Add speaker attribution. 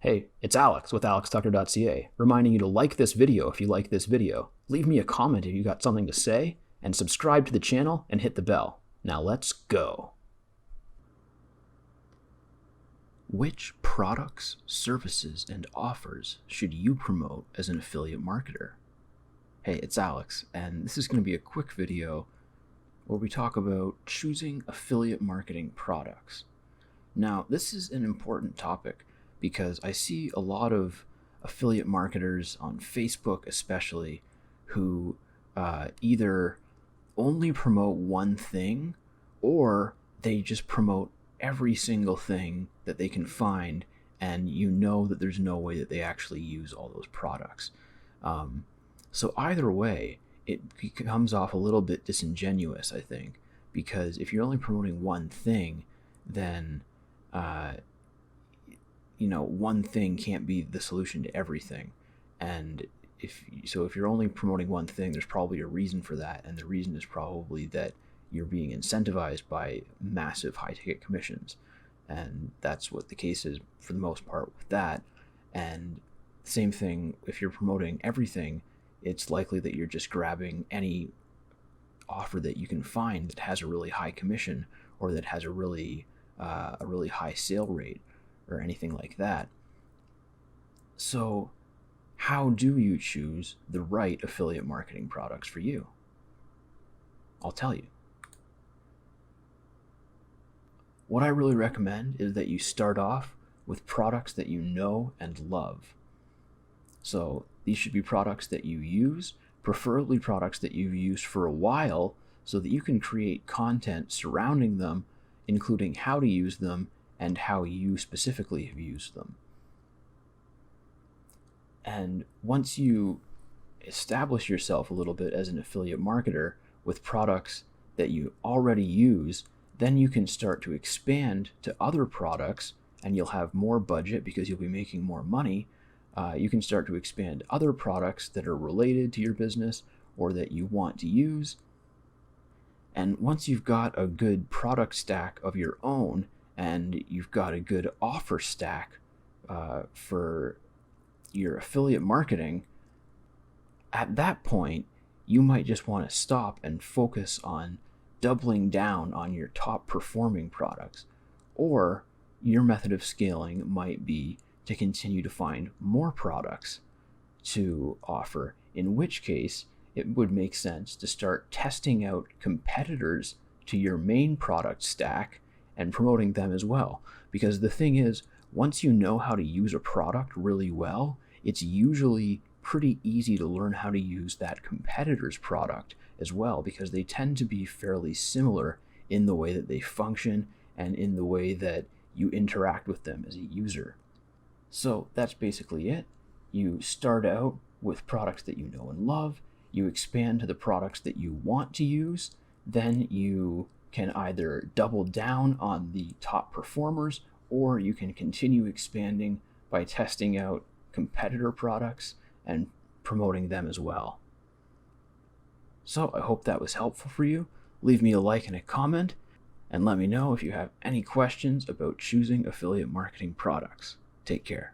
Speaker 1: Hey, it's Alex with alextucker.ca, reminding you to like this video if you like this video, leave me a comment if you got something to say, and subscribe to the channel and hit the bell. Now let's go. Which products, services, and offers should you promote as an affiliate marketer? Hey, it's Alex, and this is going to be a quick video where we talk about choosing affiliate marketing products. Now, this is an important topic because I see a lot of affiliate marketers on Facebook especially who either only promote one thing or they just promote every single thing that they can find, and you know that there's no way that they actually use all those products. So either way, it comes off a little bit disingenuous, I think, because if you're only promoting one thing, then one thing can't be the solution to everything. And if you're only promoting one thing, there's probably a reason for that, and the reason is probably that you're being incentivized by massive high-ticket commissions, and that's what the case is for the most part with that. And same thing, if you're promoting everything, it's likely that you're just grabbing any offer that you can find that has a really high commission or that has a really high sale rate or anything like that. So how do you choose the right affiliate marketing products for you? I'll tell you. What I really recommend is that you start off with products that you know and love. So these should be products that you use, preferably products that you've used for a while, so that you can create content surrounding them, including how to use them and how you specifically have used them. And once you establish yourself a little bit as an affiliate marketer with products that you already use, then you can start to expand to other products, and you'll have more budget because you'll be making more money. You can start to expand other products that are related to your business or that you want to use. And once you've got a good product stack of your own and you've got a good offer stack for your affiliate marketing, at that point, you might just want to stop and focus on doubling down on your top performing products. Or your method of scaling might be to continue to find more products to offer, in which case it would make sense to start testing out competitors to your main product stack and promoting them as well. Because the thing is, once you know how to use a product really well, it's usually pretty easy to learn how to use that competitor's product as well, because they tend to be fairly similar in the way that they function and in the way that you interact with them as a user. So that's basically it. You start out with products that you know and love, you expand to the products that you want to use, then you can either double down on the top performers, or you can continue expanding by testing out competitor products and promoting them as well. So I hope that was helpful for you. Leave me a like and a comment, and let me know if you have any questions about choosing affiliate marketing products. Take care.